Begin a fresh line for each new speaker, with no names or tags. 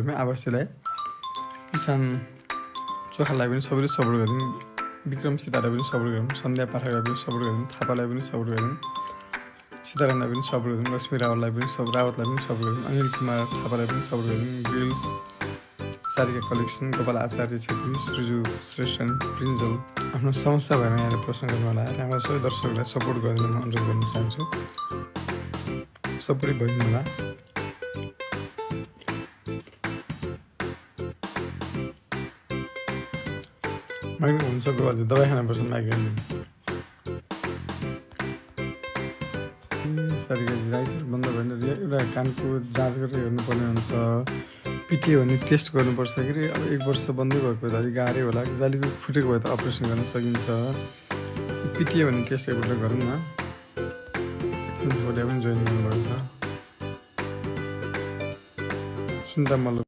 भएमा आवासीलाई किसान चोखालाई पनि सबैले सपोर्ट गरिदिउँ, विक्रम सीतालाई पनि सपोर्ट गरिदिउँ, सन्ध्या पाठकलाई पनि सपोर्ट गरिदिउँ, थापालाई पनि सपोर्ट गरिदिउँ, सीतारामलाई पनि सपोर्ट गरिदिउँ, लक्ष्मी रावतलाई पनि रावतलाई पनि सपोर्ट गरिदिउँ, अनिल कुमार थापालाई पनि सपोर्ट गरिदिउँ, ग्रिल्स सारिका कलेक्सन, गोपाल आचार्य छेत्री, सृजु श्रेष्ठ, प्रिन्जल आफ्नो समस्या भएमा यहाँले प्रश्न गर्नु होला। हाम्रो सबै दर्शकहरूलाई सपोर्ट गरिदिन म अनुरोध गर्न चाहन्छु। सपोर्ट भइदिनु होला। माइग्रेन हुन्छ गोवाले दबाई खान पर्छ माइग्रेन। सारिकाजी राइटर बन्द भएन, एउटा कानको जाँच गरेर हेर्नुपर्ने हुन्छ। पिटियो भने टेस्ट गर्नुपर्छ कि अब 1 वर्ष बन्दै भएको त अलिक गाह्रै होला। जालीको फुटेको भए त अपरेसन गर्न सकिन्छ। पिटियो भने टेस्ट एकपल्ट गरौँ न। भोलि पनि जोइन गर्नुभएको छ। सुन्दा मलाई